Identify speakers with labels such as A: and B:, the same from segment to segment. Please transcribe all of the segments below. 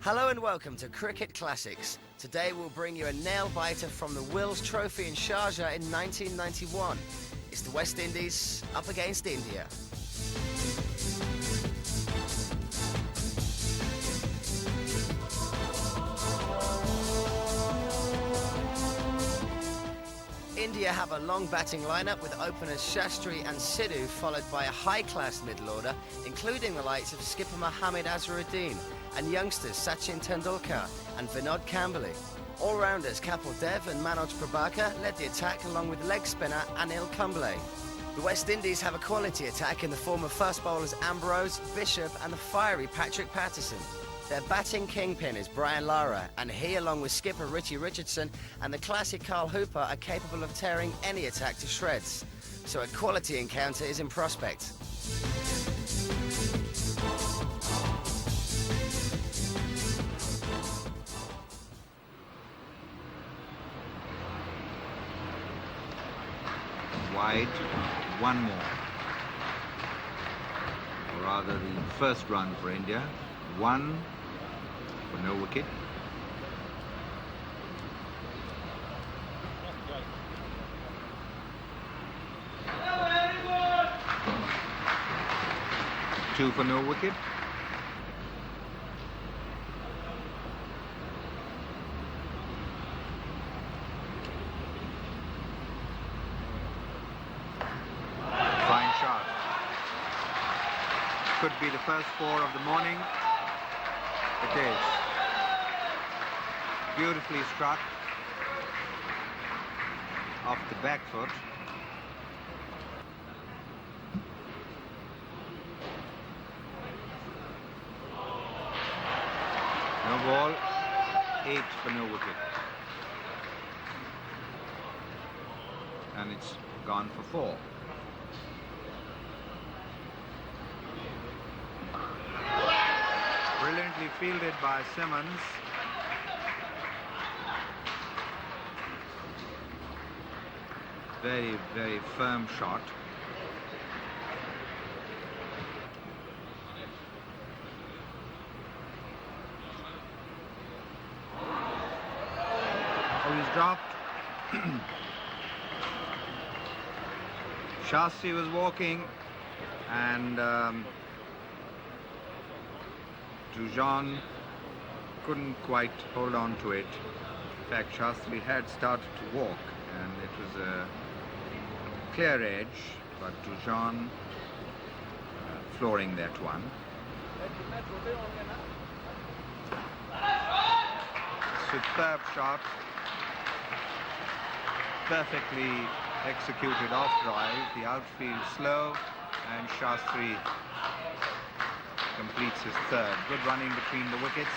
A: Hello and welcome to Cricket Classics. Today we'll bring you a nail-biter from the WILLS trophy in Sharjah in 1991. It's the West Indies up against India. India have a long batting lineup with openers Shastri and Sidhu, followed by a high-class middle order, including the likes of skipper Mohammad Azharuddin and youngsters Sachin Tendulkar and Vinod Kambli. All-rounders Kapil Dev and Manoj Prabhakar led the attack along with leg spinner Anil Kumble. The West Indies have a quality attack in the form of fast bowlers Ambrose, Bishop and the fiery Patrick Patterson. Their batting kingpin is Brian Lara, and he, along with skipper Richie Richardson and the classic Carl Hooper, are capable of tearing any attack to shreds. So a quality encounter is in prospect.
B: Wide, one more. Or rather, the first run for India. One for no wicket. Two for no wicket. Fine shot. Could be the first four of the morning. It is. Beautifully struck off the back foot. No ball, 8 for no wicket. And it's gone for 4. Brilliantly fielded by Simmons. Very, very firm shot. Oh, he's dropped. Shastri was walking and Dujan couldn't quite hold on to it. In fact, Shastri had started to walk and it was a clear edge, but Dujan flooring that one. Superb shot, perfectly executed off drive, the outfield slow, and Shastri completes his third. Good running between the wickets.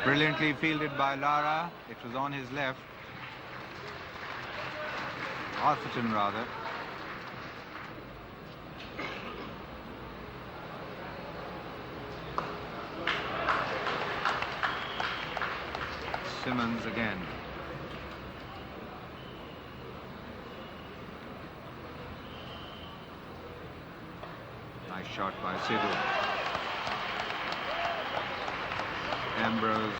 B: Brilliantly fielded by Lara. It was on his left. Atherton rather. Simmons again. Nice shot by Sidhu. Ambrose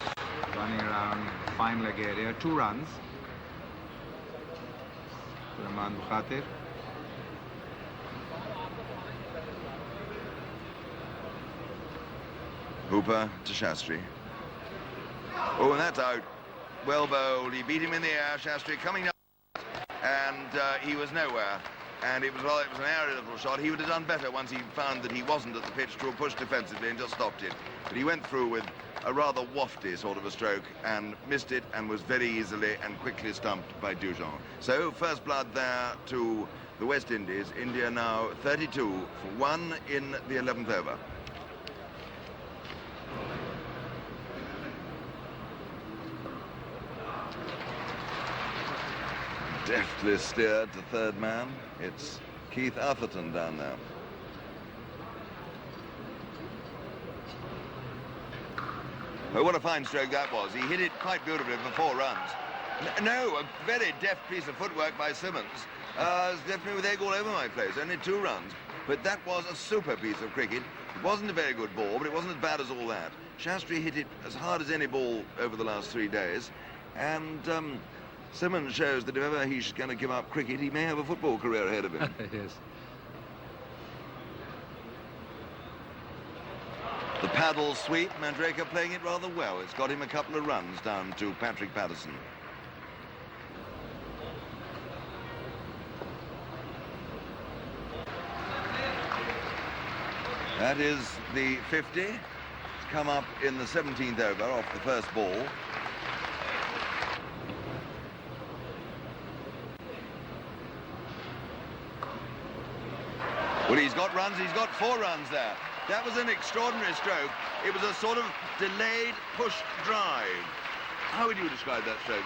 B: running around fine leg area. 2 runs. Rahman Bukhatir.
C: Hooper to Shastri. Oh, and that's out. Well bowled. He beat him in the air. Shastri coming up, and he was nowhere. And it was an airy little shot. He would have done better once he found that he wasn't at the pitch to have pushed defensively and just stopped it. But he went through with a rather wafty sort of a stroke and missed it and was very easily and quickly stumped by Dujan. So first blood there to the West Indies. India now 32 for 1 in the 11th over. Deftly steered to third man. It's Keith Atherton down there. Oh, what a fine stroke that was. He hit it quite beautifully for 4 runs. No, a very deft piece of footwork by Simmons. Left me with egg all over my place, only 2 runs. But that was a super piece of cricket. It wasn't a very good ball, but it wasn't as bad as all that. Shastri hit it as hard as any ball over the last 3 days. And Simmons shows that if ever he's going to give up cricket, he may have a football career ahead of him.
B: Yes.
C: The paddle sweep, Mandraker playing it rather well. It's got him a couple of runs down to Patrick Patterson. That is the 50. It's come up in the 17th over off the first ball. Well, he's got runs. He's got 4 runs there. That was an extraordinary stroke. It was a sort of delayed push drive. How would you describe that stroke,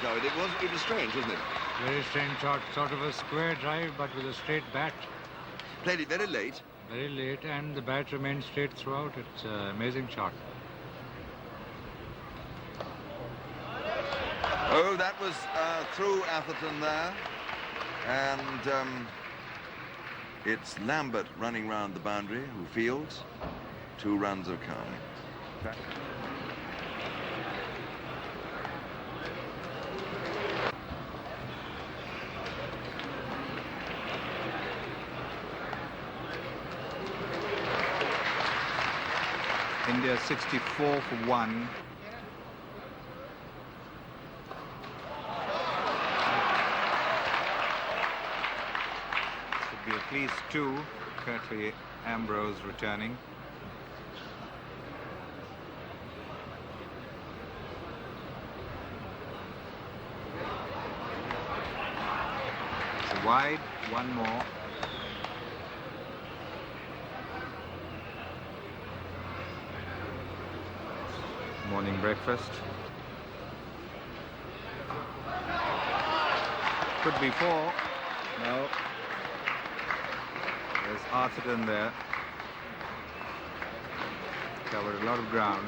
C: David? It was strange, wasn't it?
B: Very strange shot, sort of a square drive, but with a straight bat.
C: Played it very late.
B: Very late, and the bat remained straight throughout. It's an amazing shot.
C: Oh, that was through Atherton there. And it's Lambert running round the boundary who fields. 2 runs have come.
B: India 64 for 1. Should be at least 2. Curtly Ambrose returning. It's wide, 1 more. Morning breakfast. Could be 4. No. There's Atherton there. Covered a lot of ground.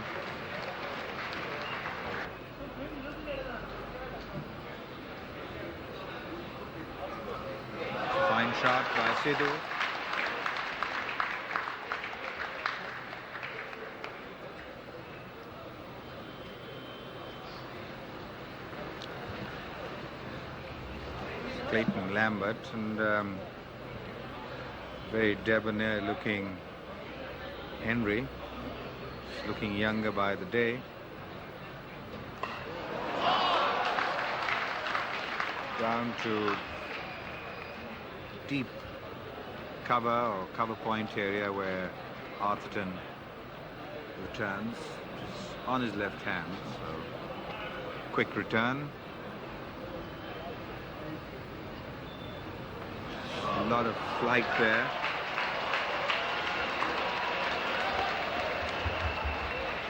B: Fine shot by Sidhu. Clayton Lambert and very debonair looking Henry. He's looking younger by the day. Down to deep cover or cover point area where Atherton returns, which is on his left hand. So quick return. A lot of flight there.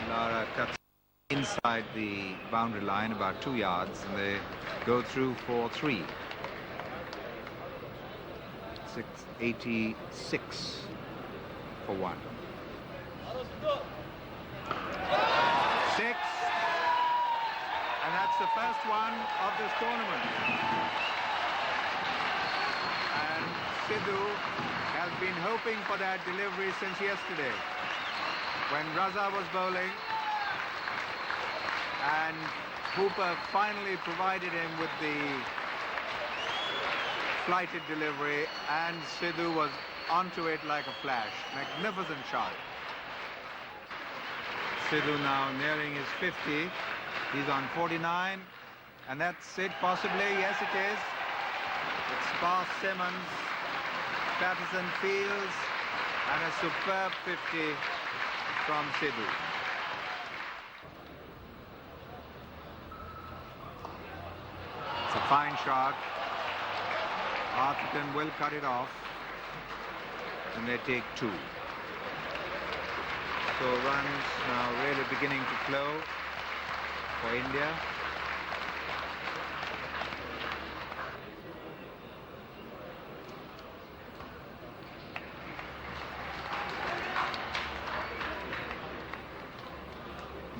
B: Lara cuts inside the boundary line about 2 yards, and they go through for 3. 686 for 1. 6, and that's the first one of this tournament. And Sidhu has been hoping for that delivery since yesterday, when Raza was bowling, and Hooper finally provided him with the flighted delivery, and Sidhu was onto it like a flash. Magnificent shot. Sidhu now nearing his 50. He's on 49, and that's it possibly. Yes, it is. It's past Simmons. Patterson fields, and a superb 50 from Sidhu. It's a fine shot. Atherton will cut it off, and they take 2. So runs now really beginning to flow for India.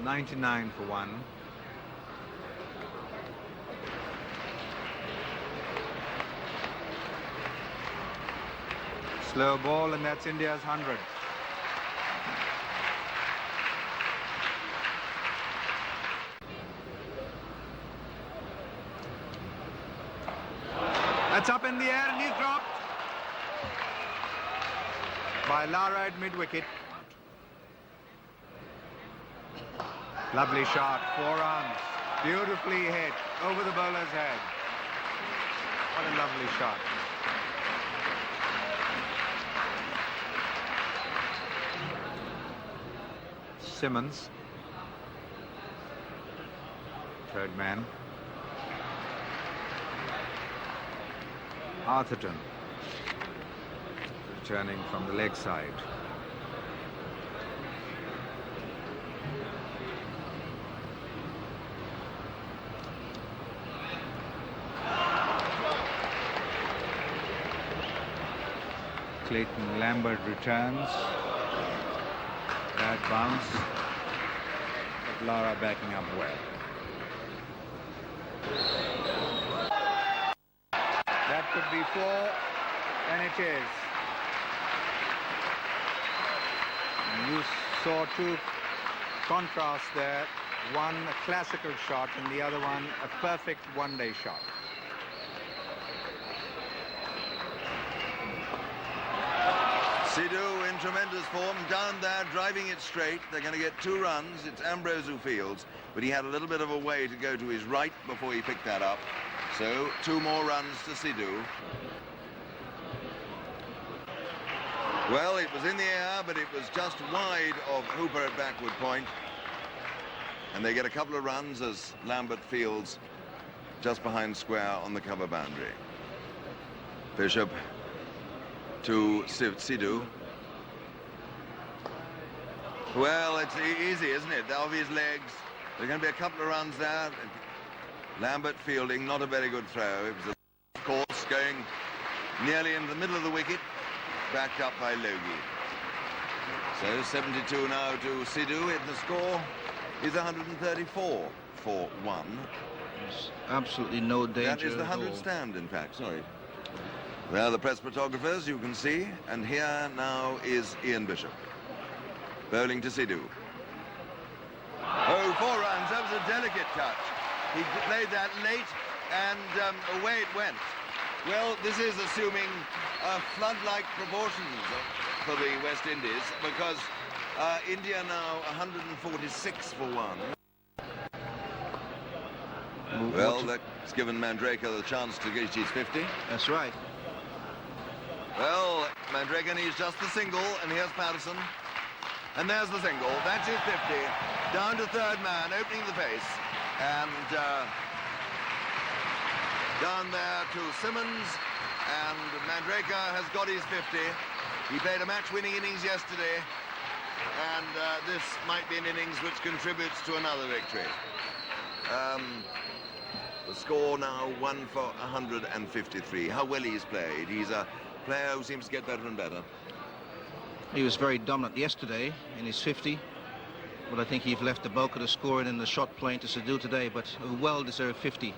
B: $99 for 1. Slow ball, and that's India's 100. That's up in the air, and he's dropped by Lara at mid-wicket. Lovely shot, 4 runs. Beautifully hit over the bowler's head. What a lovely shot. Simmons, third man. Atherton, returning from the leg side. Clayton Lambert returns. Bad bounce, but Lara backing up well. That could be 4, and it is. And you saw 2 contrasts there. One a classical shot, and the other one a perfect one-day shot.
C: Sidhu in tremendous form, down there, driving it straight. They're going to get 2 runs. It's Ambrose who fields, but he had a little bit of a way to go to his right before he picked that up. So 2 more runs to Sidhu. Well, it was in the air, but it was just wide of Hooper at backward point. And they get a couple of runs as Lambert fields just behind square on the cover boundary. Bishop to Sidhu. Well, it's easy, isn't it? Off his legs. There's going to be a couple of runs there. Lambert fielding, not a very good throw. It was a course going nearly into the middle of the wicket, backed up by Logie. So 72 now to Sidhu. The score is 134 for 1.
D: There's absolutely no danger.
C: That is the 100 stand, in fact. Sorry. There are the press photographers, you can see, and here now is Ian Bishop, bowling to Sidhu. Oh, 4 runs, that was a delicate touch. He played that late, and away it went. Well, this is assuming flood-like proportions for the West Indies, because India now 146 for 1. Well, that's given Mandraker the chance to get his 50.
D: That's right.
C: Well, Mandraker needs just the single, and here's Patterson. And there's the single. That's his 50. Down to third man, opening the pace. And down there to Simmons. And Mandraker has got his 50. He played a match-winning innings yesterday. And this might be an innings which contributes to another victory. The score now 1 for 153. How well he's played. He's a player who seems to get better and better.
D: He was very dominant yesterday in his 50, but I think he's left the bulk of the scoring in the shot playing to Sidhu today, but a well-deserved 50.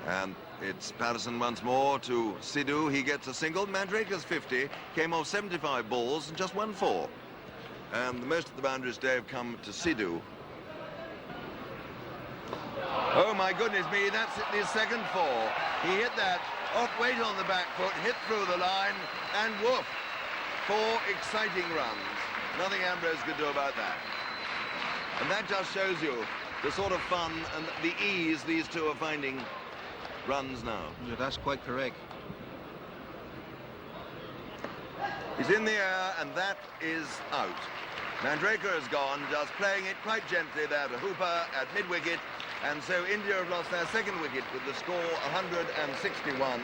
C: And it's Patterson once more to Sidhu. He gets a single. Mandraker's 50 came off 75 balls and just won 4. And most of the boundaries today have come to Sidhu. Oh my goodness me, that's his second 4. He hit that off weight on the back foot, hit through the line, and woof. 4 exciting runs. Nothing Ambrose could do about that. And that just shows you the sort of fun and the ease these two are finding runs now.
D: Yeah, that's quite correct.
C: He's in the air, and that is out. Mandraker has gone, just playing it quite gently there to Hooper at mid-wicket. And so India have lost their second wicket with the score 161.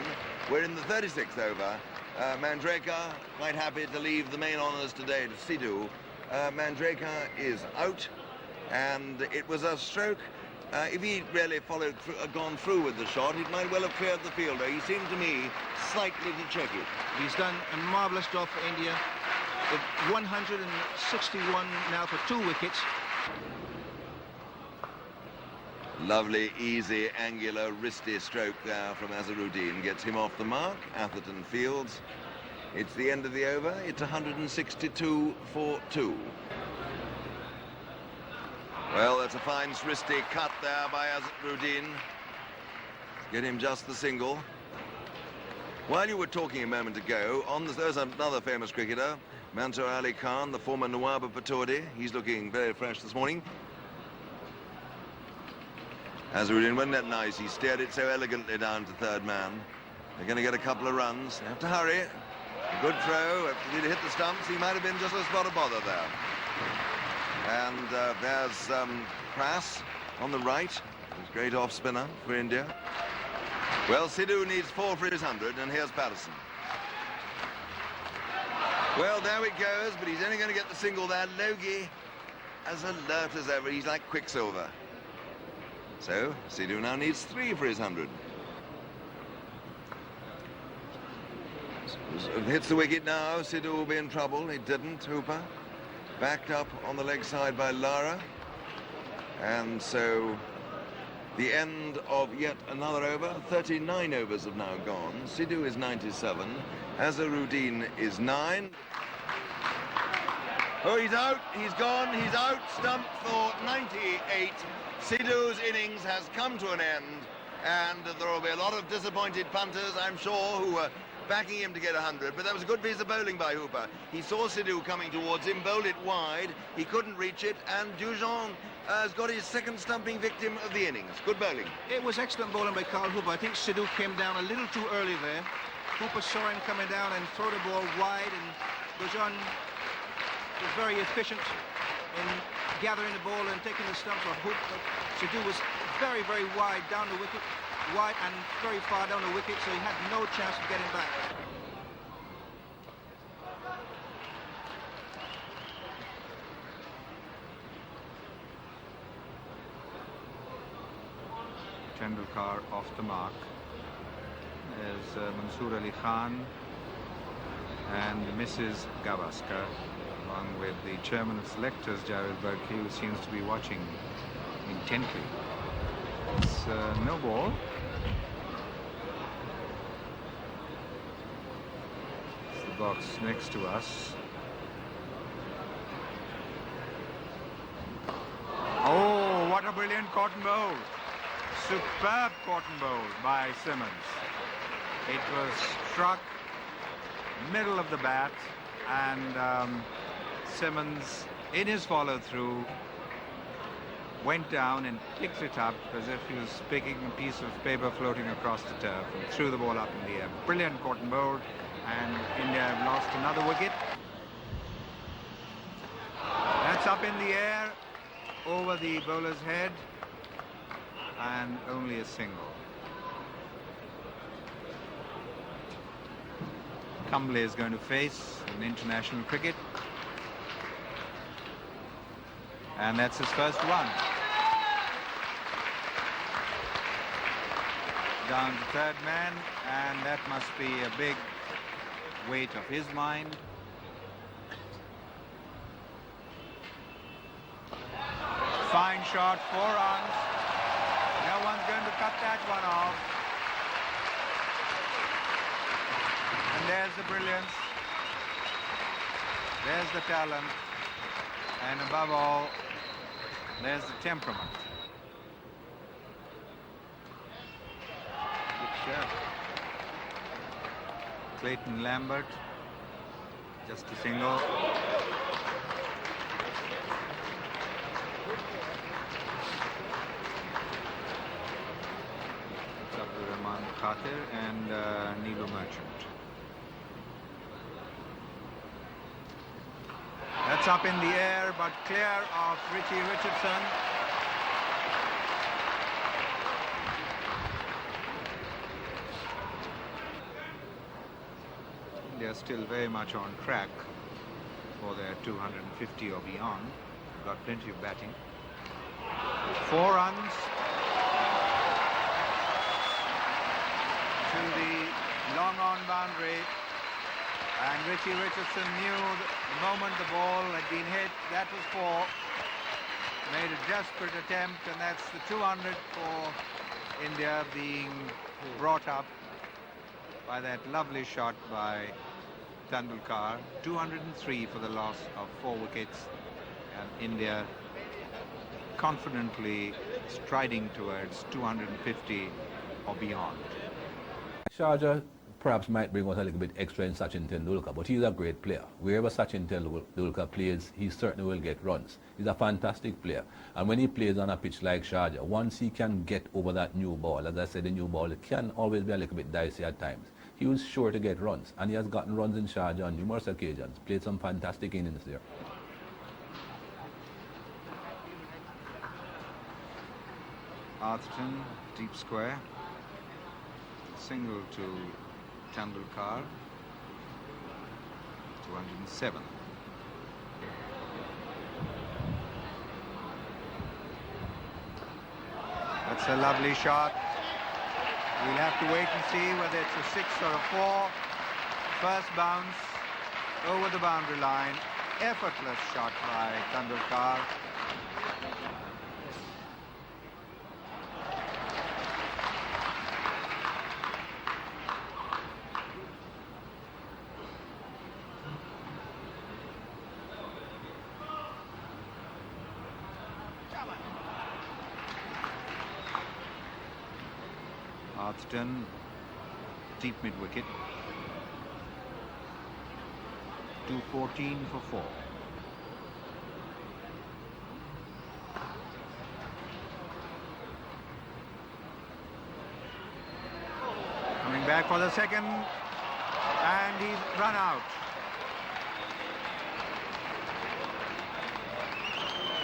C: We're in the 36th over. Mandraker quite happy to leave the main honours today to Sidhu. Mandraker is out, and it was a stroke. If he'd really followed through, gone through with the shot, it might well have cleared the fielder. He seemed to me slightly to check it.
D: He's done a marvellous job for India. With 161 now for 2 wickets.
C: Lovely, easy, angular, wristy stroke there from Azharuddin. Gets him off the mark. Atherton fields. It's the end of the over. It's 162 for 2. Well, that's a fine wristy cut there by Azharuddin. Get him just the single. While you were talking a moment ago, there's another famous cricketer, Mansour Ali Khan, the former Nawab of Pataudi. He's looking very fresh this morning. Azharuddin, wasn't that nice? He steered it so elegantly down to third man. They're going to get a couple of runs. They have to hurry. A good throw. If he'd hit the stumps, he might have been just a spot of bother there. And there's Prass on the right. He's a great off-spinner for India. Well, Sidhu needs 4 for his 100, and here's Patterson. Well, there it goes, but he's only going to get the single there. Logie, as alert as ever, he's like Quicksilver. So, Sidhu now needs 3 for his 100. Hits the wicket now, Sidhu will be in trouble. He didn't, Hooper. Backed up on the leg side by Lara. And so, the end of yet another over. 39 overs have now gone. Sidhu is 97. Azharuddin is 9. Oh, he's out. He's gone. He's out. Stumped for 98. Sidhu's innings has come to an end. And there will be a lot of disappointed punters, I'm sure, who were backing him to get 100. But that was a good piece of bowling by Hooper. He saw Sidhu coming towards him, bowled it wide. He couldn't reach it. And Dujon has got his second stumping victim of the innings. Good bowling.
D: It was excellent bowling by Carl Hooper. I think Sidhu came down a little too early there. Hooper saw him coming down and throw the ball wide, and Dujon was very efficient in gathering the ball and taking the stumps off Hook. But Sidhu was very, very wide down the wicket, wide and very far down the wicket, so he had no chance of getting back.
B: Tendulkar off the mark. There's Mansour Ali Khan and Mrs. Gavaskar, along with the chairman of selectors, Javed Barki, who seems to be watching intently. It's no ball. It's the box next to us. Oh, what a brilliant cotton bowl. Superb cotton bowl by Simmons. It was struck middle of the bat, and Simmons, in his follow-through, went down and picked it up as if he was picking a piece of paper floating across the turf, and threw the ball up in the air. Brilliant cotton bowl, and India have lost another wicket. That's up in the air over the bowler's head, and only a single. Kumble is going to face in international cricket, and that's his first one. Down to third man, and that must be a big weight of his mind. Fine shot, 4 runs. No one's going to cut that one off. And there's the brilliance, there's the talent, and above all, there's the temperament. Good shot. Clayton Lambert, just a single. It's up to Rahman Khatir and Neelu Merchant. That's up in the air, but clear of Richie Richardson. They're still very much on track for their 250 or beyond. Got plenty of batting. 4 runs to the long on boundary. And Richie Richardson knew the moment the ball had been hit, that was 4. Made a desperate attempt, and that's the 200 for India, being brought up by that lovely shot by Tendulkar. 203 for the loss of 4 wickets, and India confidently striding towards 250 or beyond.
E: Sharjah perhaps might bring out a little bit extra in Sachin Tendulkar, but he's a great player. Wherever Sachin Tendulkar plays, he certainly will get runs. He's a fantastic player. And when he plays on a pitch like Sharjah, once he can get over that new ball, as I said, the new ball can always be a little bit dicey at times. He was sure to get runs, and he has gotten runs in Sharjah on numerous occasions, played some fantastic innings there.
B: Atherton, deep square. Single to Tendulkar. 207. That's a lovely shot. We'll have to wait and see whether it's a 6 or a 4. First bounce over the boundary line. Effortless shot by Tendulkar. Atherton, deep mid-wicket. 214 for 4. Coming back for the second, and he's run out.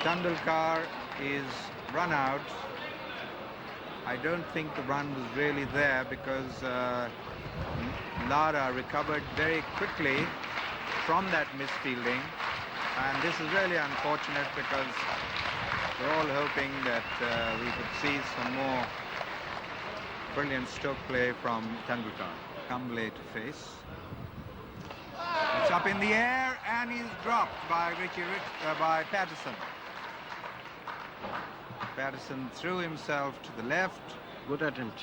B: Tendulkar is run out. I don't think the run was really there because Lara recovered very quickly from that misfielding, and this is really unfortunate because we're all hoping that we could see some more brilliant stroke play from Tendulkar. Kumble to face. It's up in the air and he's dropped by by Patterson. Patterson threw himself to the left.
F: Good attempt.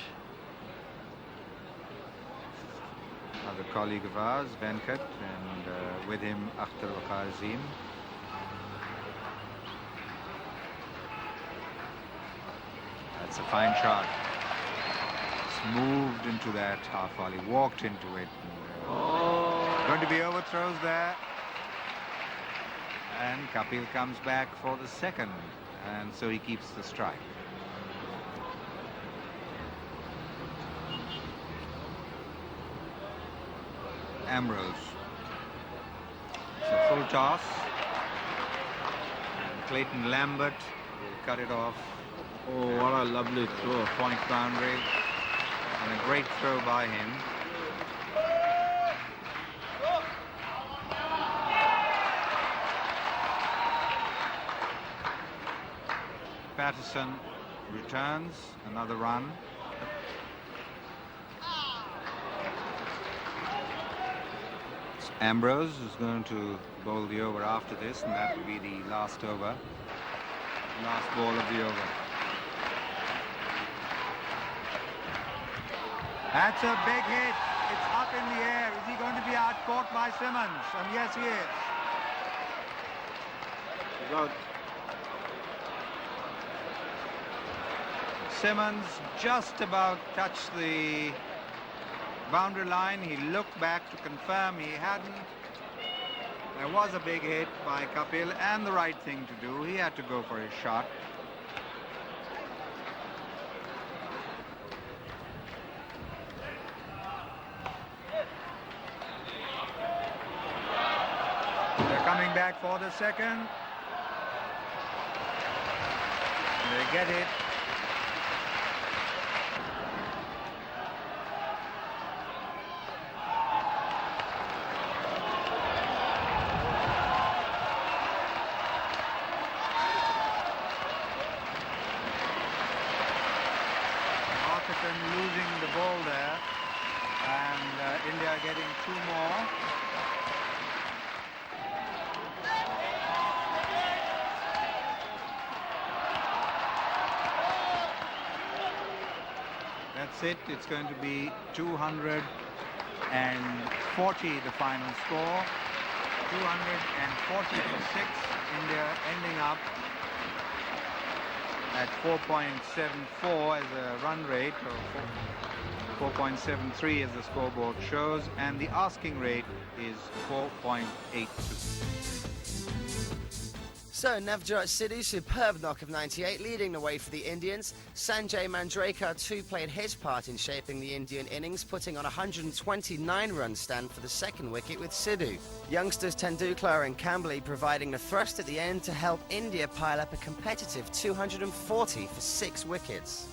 B: Another colleague of ours, Venkat, and with him Akhtar Azim. That's a fine shot. It's moved into that half volley, walked into it. Going to be overthrows there. And Kapil comes back for the second, and so he keeps the strike. Ambrose. It's a full toss. And Clayton Lambert will cut it off.
F: Oh, what a lovely throw.
B: Point boundary. And a great throw by him. Patterson returns, another run. Ambrose is going to bowl the over after this, and that will be the last over. Last ball of the over. That's a big hit. It's up in the air. Is he going to be out-caught by Simmons? And yes, he is.
F: He's out.
B: Simmons just about touched the boundary line. He looked back to confirm he hadn't. There was a big hit by Kapil, and the right thing to do. He had to go for his shot. They're coming back for the second. They get it. Losing the ball there, and India getting 2 more. That's it. It's going to be 200 the final score. 240 for 6. India ending up at 4.74 as a run rate, or 4.73 as the scoreboard shows, and the asking rate is 4.82.
A: So Navjot Sidhu, superb knock of 98, leading the way for the Indians. Sanjay Manjrekar too played his part in shaping the Indian innings, putting on a 129-run stand for the second wicket with Sidhu. Youngsters Tendulkar and Kambli providing the thrust at the end to help India pile up a competitive 240 for 6 wickets.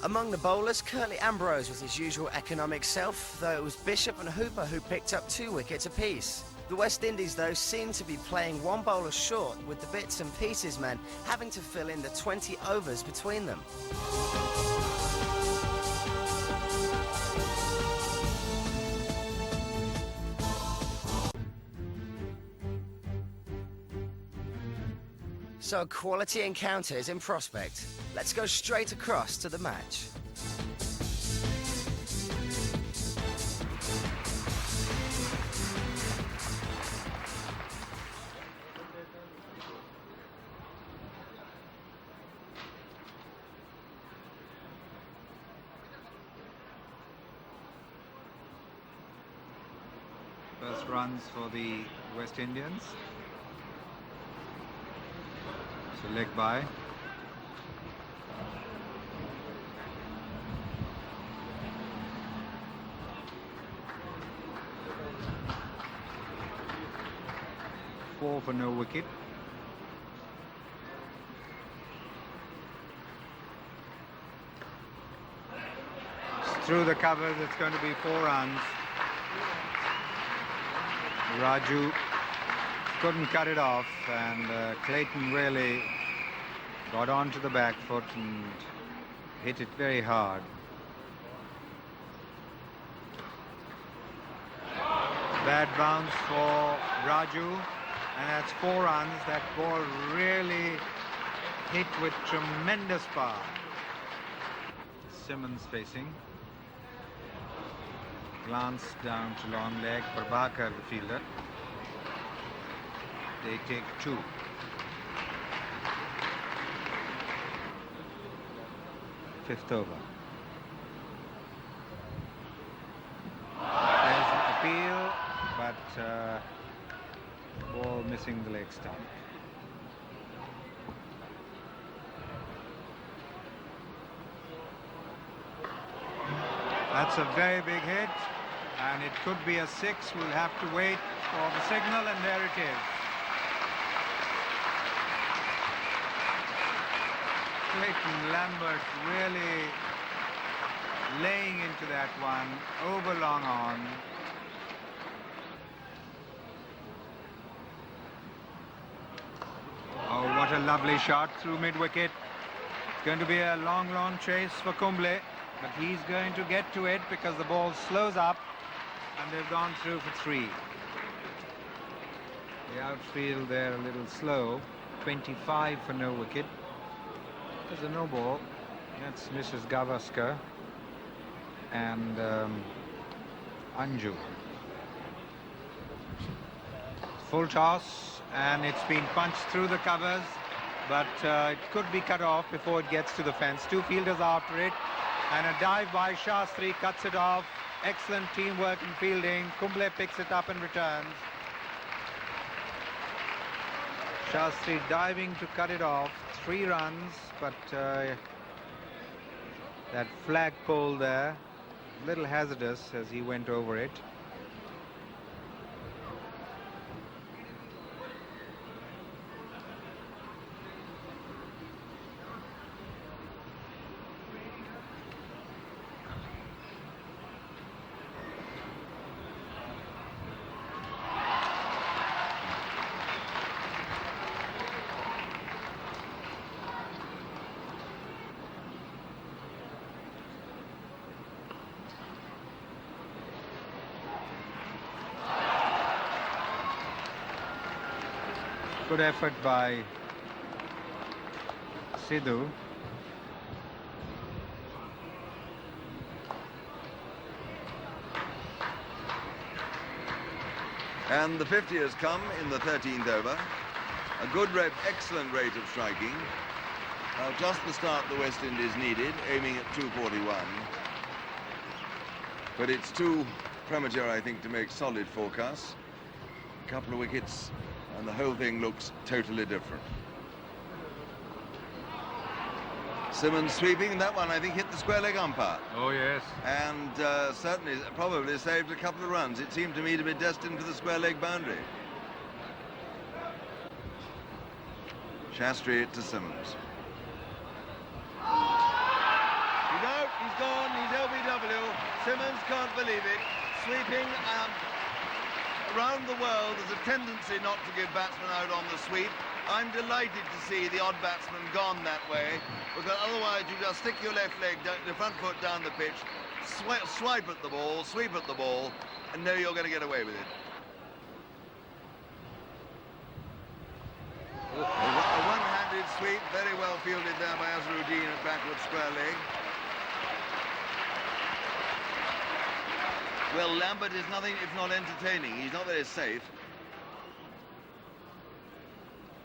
A: Among the bowlers, Curtly Ambrose was his usual economic self, though it was Bishop and Hooper who picked up 2 wickets apiece. The West Indies, though, seemed to be playing one bowler short, with the bits and pieces men having to fill in the 20 overs between them. So quality encounters in prospect. Let's go straight across to the match.
B: First runs for the West Indians. So leg by. Four for no wicket. Through the covers, it's going to be 4 runs. Raju couldn't cut it off, and Clayton really got onto the back foot and hit it very hard. Bad bounce for Raju, and that's 4 runs. That ball really hit with tremendous power. Simmons facing. Glance down to long leg. Prabhakar, the fielder. They take 2. Fifth over. There's an appeal, but ball missing the leg stump. That's a very big hit, and it could be a 6. We'll have to wait for the signal, and there it is. Clayton Lambert really laying into that one, over long on. Oh, what a lovely shot through mid-wicket. It's going to be a long chase for Kumble, but he's going to get to it because the ball slows up, and they've gone through for 3. The outfield there a little slow. 25 for no wicket. There's a no ball. That's Mrs. Gavaskar and Anju. Full toss, and it's been punched through the covers, but it could be cut off before it gets to the fence. 2 fielders after it, and a dive by Shastri cuts it off. Excellent teamwork and fielding. Kumble picks it up and returns. Shastri diving to cut it off. 3 runs, but that flagpole there, a little hazardous as he went over it. Good effort by Sidhu.
C: And the 50 has come in the 13th over. A good excellent rate of striking. Just the start the West Indies needed, aiming at 241. But it's too premature, I think, to make solid forecasts. A couple of wickets, and the whole thing looks totally different. Simmons sweeping, and that one, I think, hit the square leg umpire.
B: Oh, yes.
C: And certainly, probably saved a couple of runs. It seemed to me to be destined for the square leg boundary. Shastri to Simmons. He's out, he's gone, he's LBW. Simmons can't believe it. Sweeping around the world, there's a tendency not to give batsmen out on the sweep. I'm delighted to see the odd batsman gone that way, because otherwise you just stick your left leg, the front foot down the pitch, swipe at the ball, sweep at the ball, and know you're going to get away with it. A one-handed sweep, very well fielded there by Azharuddin at backward square leg. Well, Lambert is nothing if not entertaining. He's not very safe.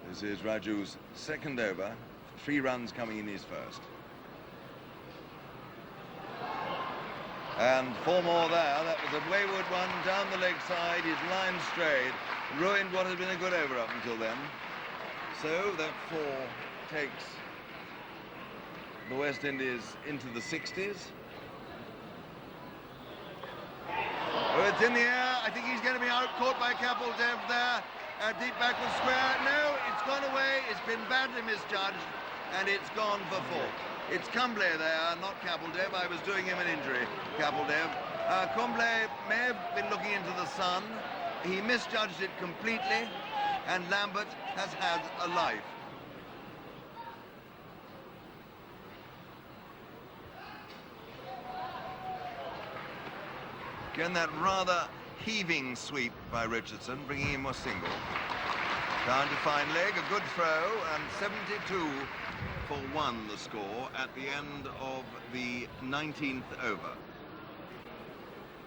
C: This is Raju's second over. 3 runs coming in his first. And 4 more there. That was a wayward one down the leg side. His line strayed. Ruined what had been a good over up until then. So that 4 takes the West Indies into the 60s. Oh, it's in the air. I think he's going to be out, caught by Kapil Dev there. Deep backward square. No, it's gone away. It's been badly misjudged, and it's gone for 4. It's Kumble there, not Kapil Dev. I was doing him an injury, Kapil Dev. Kumble may have been looking into the sun. He misjudged it completely, and Lambert has had a life. Again, that rather heaving sweep by Richardson, bringing him a single. Down to fine leg, a good throw, and 72 for 1 the score at the end of the 19th over.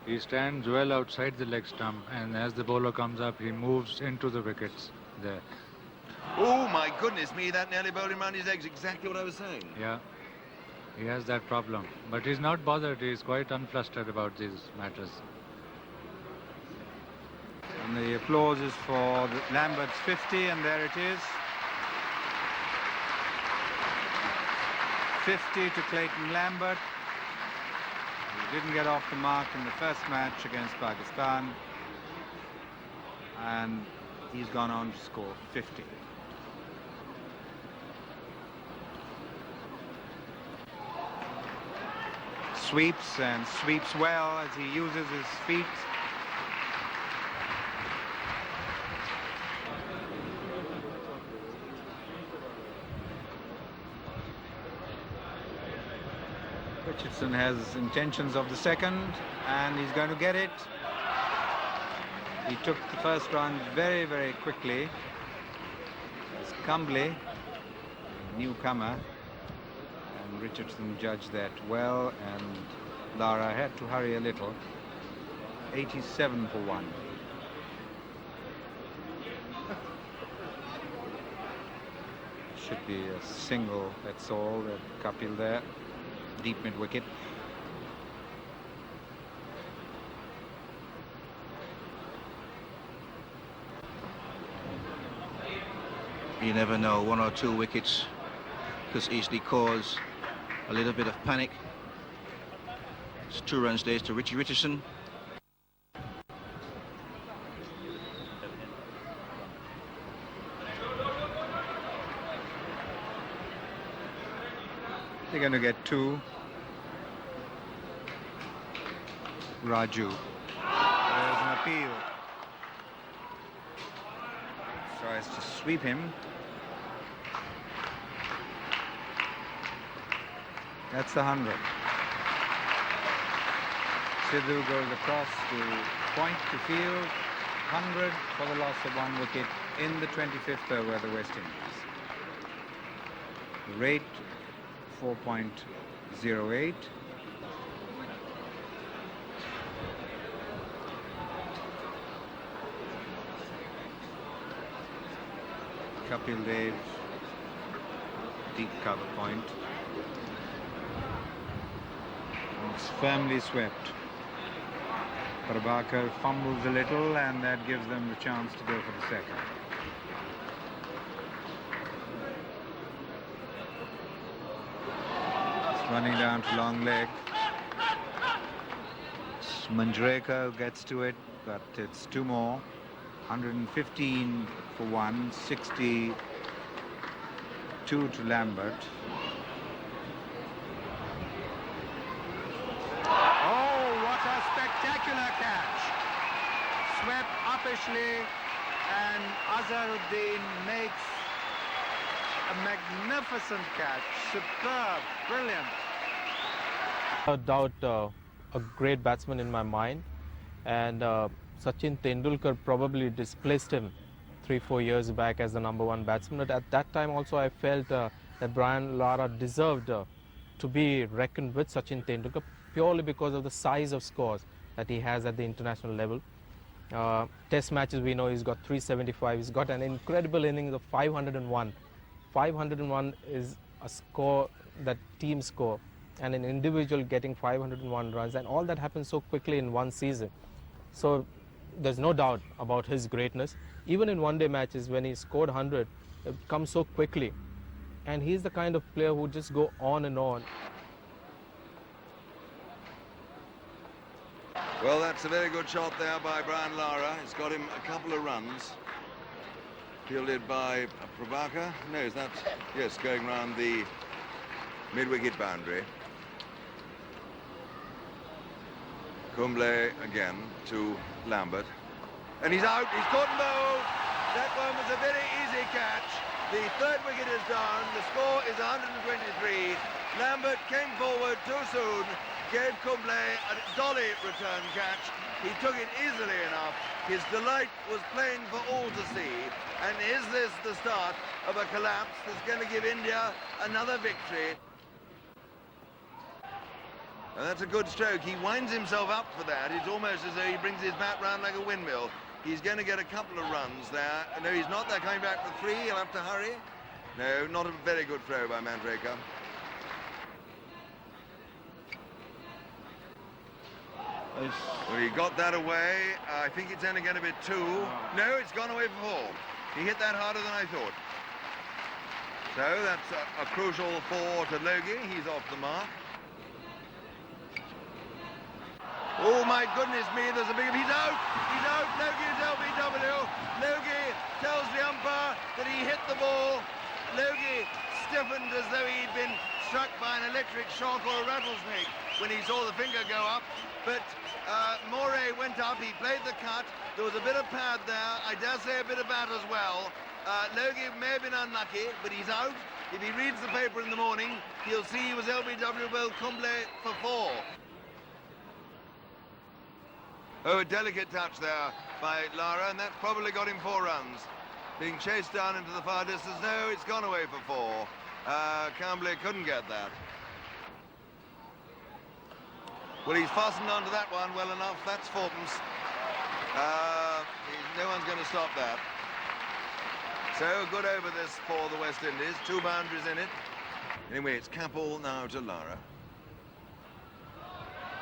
G: He stands well outside the leg stump, and as the bowler comes up, he moves into the wickets there.
C: Oh, my goodness me, that nearly bowled him round his legs, exactly what I was saying.
G: Yeah, he has that problem. But he's not bothered, he's quite unflustered about these matters.
D: And the applause is for Lambert's 50, and there it is. 50 to Clayton Lambert. He didn't get off the mark in the first match against Pakistan, and he's gone on to score 50. Sweeps, and sweeps well as he uses his feet. Richardson has intentions of the second, and he's going to get it. He took the first run very, very quickly. It's Kumble, newcomer, and Richardson judged that well, and Lara had to hurry a little. 87 for 1. Should be a single, that's all. Kapil there. Deep mid-wicket.
H: You never know, 1 or 2 wickets could easily cause a little bit of panic. It's 2 runs there to Richie Richardson.
D: They're going to get 2. Raju. There's an appeal. Tries to sweep him. That's the 100. Sidhu goes across to point to field. 100 for the loss of 1 wicket in the 25th over of the West Indies. The rate 4.08.
B: Kapil Dev, deep cover point. It's firmly swept. Prabhakar fumbles a little, and that gives them the chance to go for the second. It's running down to long leg. It's Manjrekar who gets to it, but it's two more. 115 for one, 62 to Lambert. Oh, what a spectacular catch! Swept uppishly, and Azharuddin makes a magnificent catch. Superb, brilliant.
I: Without doubt, a great batsman in my mind, and Sachin Tendulkar probably displaced him 3-4 years back as the #1 batsman. But at that time also I felt that Brian Lara deserved to be reckoned with Sachin Tendulkar purely because of the size of scores that he has at the international level. Test matches, we know he's got 375. He's got an incredible innings of 501. 501 is a score, that team score, and an individual getting 501 runs, and all that happens so quickly in one season. So there's no doubt about his greatness. Even in one-day matches, when he scored 100, it comes so quickly. And he's the kind of player who just go on and on.
C: Well, that's a very good shot there by Brian Lara. It's got him a couple of runs. Fielded by Prabhakar. No, is that... Yes, going round the mid-wicket boundary. Kumble again to Lambert. And he's out. He's caught them both. That one was a very easy catch. The third wicket is down. The score is 123. Lambert came forward too soon, gave Kumble a dolly return catch. He took it easily enough. His delight was plain for all to see. And is this the start of a collapse that's going to give India another victory? And that's a good stroke. He winds himself up for that. It's almost as though he brings his bat round like a windmill. He's going to get a couple of runs there. No, he's not. They're coming back for 3. He'll have to hurry. No, not a very good throw by Manjrekar. Well, he got that away. I think it's only going to be 2. No, it's gone away for 4. He hit that harder than I thought. So that's a crucial 4 to Logie. He's off the mark. Oh, my goodness me, there's a big... He's out! He's out! Logie is LBW. Logie tells the umpire that he hit the ball. Logie stiffened as though he'd been struck by an electric shock or a rattlesnake when he saw the finger go up. But Moray went up, he played the cut. There was a bit of pad there. I dare say a bit of bat as well. Logie may have been unlucky, but he's out. If he reads the paper in the morning, he'll see he was LBW Will Kumble for 4. Oh, a delicate touch there by Lara, and that probably got him 4 runs. Being chased down into the far distance. No, it's gone away for 4. Kumble couldn't get that. Well, he's fastened onto that one well enough. That's 4pence. No one's going to stop that. So, good over this for the West Indies. 2 boundaries in it. Anyway, it's Kapil now to Lara.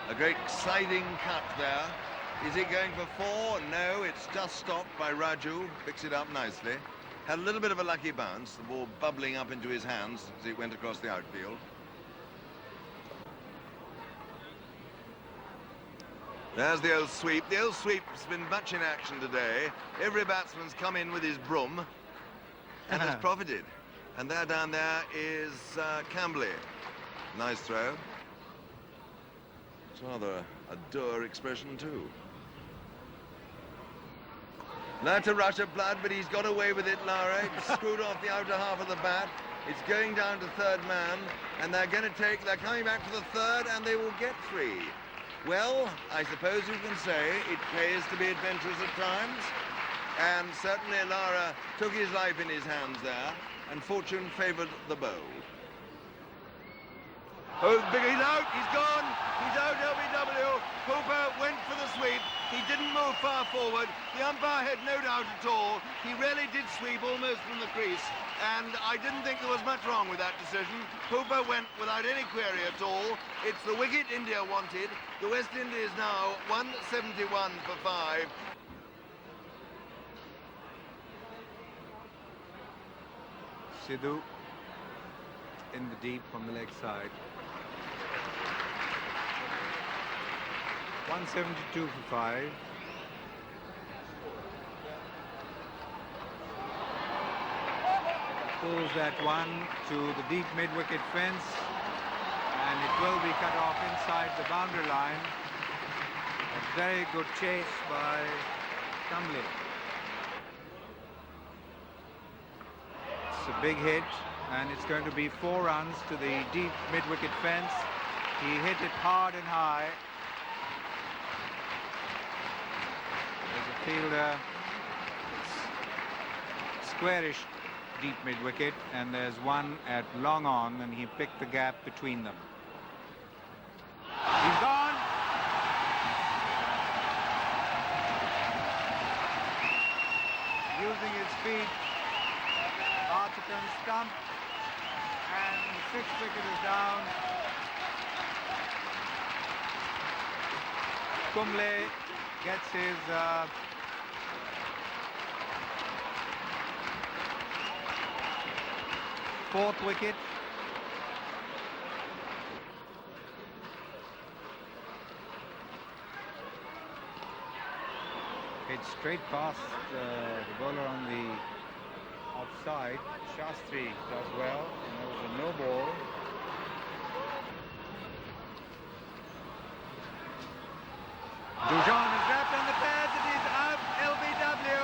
C: A great sliding cut there. Is it going for 4? No, it's just stopped by Raju. Picks it up nicely. Had a little bit of a lucky bounce. The ball bubbling up into his hands as it went across the outfield. There's the old sweep. The old sweep's been much in action today. Every batsman's come in with his broom and has profited. And there down there is Kumble. Nice throw. It's rather a dour expression too. That's a rush of blood, but he's got away with it, Lara. It's screwed off the outer half of the bat. It's going down to 3rd man, and they're coming back for the 3rd, and they will get 3. Well, I suppose you can say it pays to be adventurous at times, and certainly Lara took his life in his hands there, and fortune favoured the bow. Oh, he's out, he's gone, he's out, LBW. Hooper went for the sweep. He didn't move far forward. The umpire had no doubt at all. He really did sweep almost from the crease, and I didn't think there was much wrong with that decision. Hooper went without any query at all. It's the wicket India wanted. The West Indies now 171 for 5.
B: Sidhu in the deep from the leg side. 172 for 5. Pulls that one to the deep mid-wicket fence, and it will be cut off inside the boundary line. A very good chase by Kumble. It's a big hit, and it's going to be 4 runs to the deep mid-wicket fence. He hit it hard and high. There's a fielder. It's squarish deep mid-wicket, and there's one at long on, and he picked the gap between them. He's gone. Using his feet, Arthurton stump, and the 6th wicket is down. Kumble gets his 4th wicket. Hit straight past the bowler on the offside. Shastri does well, and there was a no ball. Dujon is wrapped on the pads, it is out, LBW.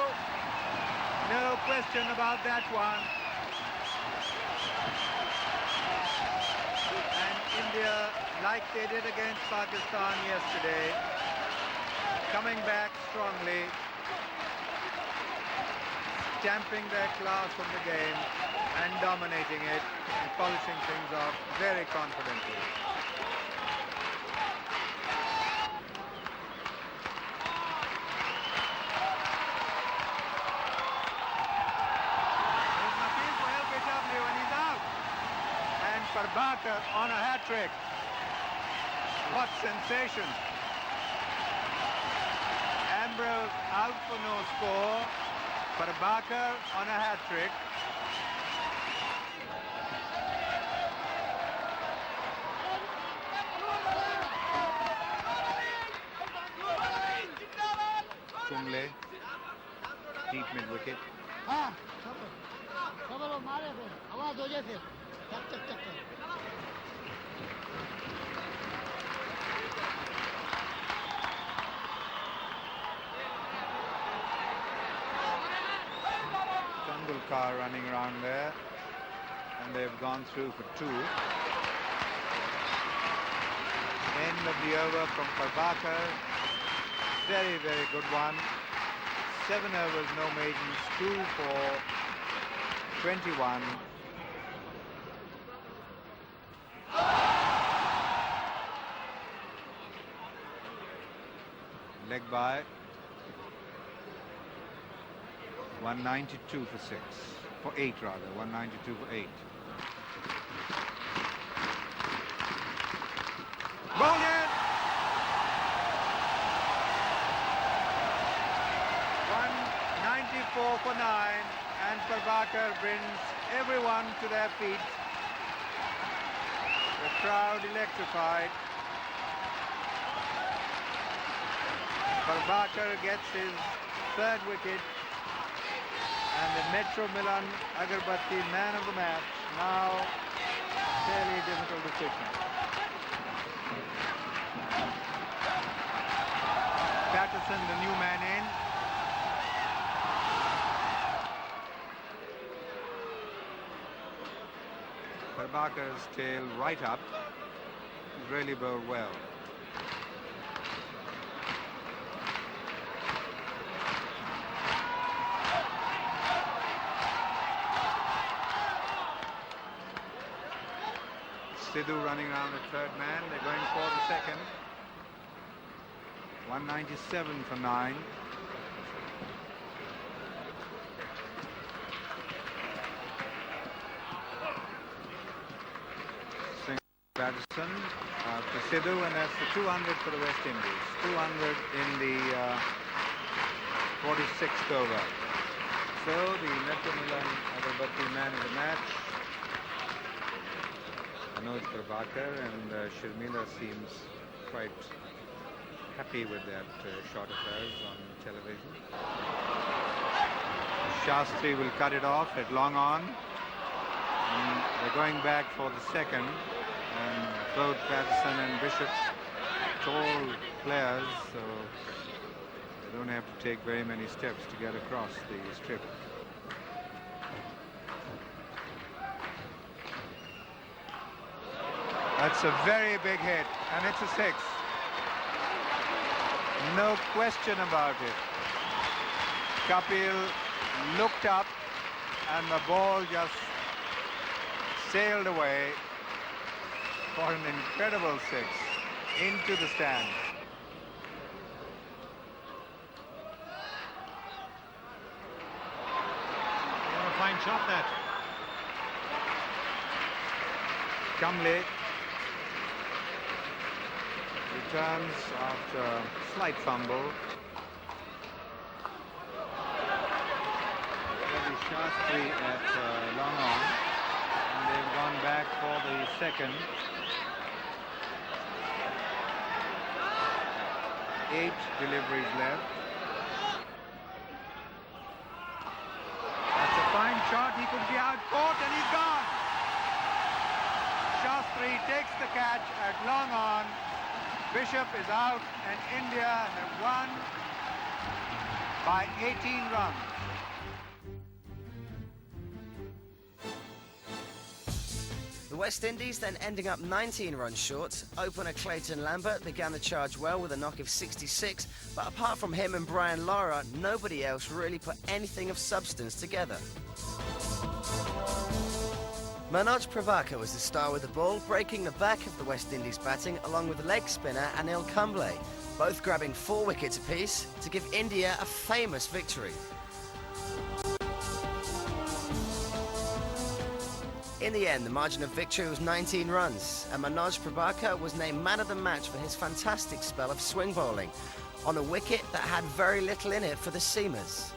B: No question about that one. And India, like they did against Pakistan yesterday, coming back strongly, stamping their class from the game and dominating it and polishing things off very confidently. There's an appeal for LBW and he's out. And Parbhakar on a hat-trick. What sensation. Ambrose out for no score. Parbhakar on a hat-trick. Kumble, deep mid-wicket. Tendulkar running around there, and they've gone through for 2. End of the over from Parbhakar. Very, very good one. 7 overs, no maidens, 2 for 21. Leg by. 192 for 6. For 8 rather. 192 for 8. Bowled in! 194 for 9, and Parbhakar brings everyone to their feet. The crowd electrified. Parbhakar gets his 3rd wicket, and the Metro Milan Agarbatti man of the match. Now, fairly difficult decision. Patterson, the new man in. Parbhakar's tail right up. He's really bowled well. Sidhu running around at 3rd man. They're going for the 2nd. 197 for 9. Patterson to Sidhu, and that's the 200 for the West Indies. 200 in the 46th over. So the Metro Milan Agarbatti man of the match, Manoj Prabhakar, and Sharmila seems quite happy with that shot of hers on television. Shastri will cut it off at long on. And they're going back for the second. And both Patterson and Bishop, tall players, so they don't have to take very many steps to get across the strip. That's a very big hit, and it's a 6. No question about it. Kapil looked up, and the ball just sailed away for an incredible 6 into the stand.
G: What a fine shot that.
B: Kamle returns after a slight fumble. Ravi Shastri at long on, and they've gone back for the second. 8 deliveries left. That's a fine shot. He could be out caught, and he's gone. Shastri takes the catch at long on. Bishop is out, and India have won by 18 runs.
A: The West Indies then ending up 19 runs short. Opener Clayton Lambert began the charge well with a knock of 66, but apart from him and Brian Lara, nobody else really put anything of substance together. Manoj Prabhakar was the star with the ball, breaking the back of the West Indies batting along with leg spinner Anil Kumble, both grabbing 4 wickets apiece to give India a famous victory. In the end, the margin of victory was 19 runs, and Manoj Prabhakar was named man of the match for his fantastic spell of swing bowling on a wicket that had very little in it for the seamers.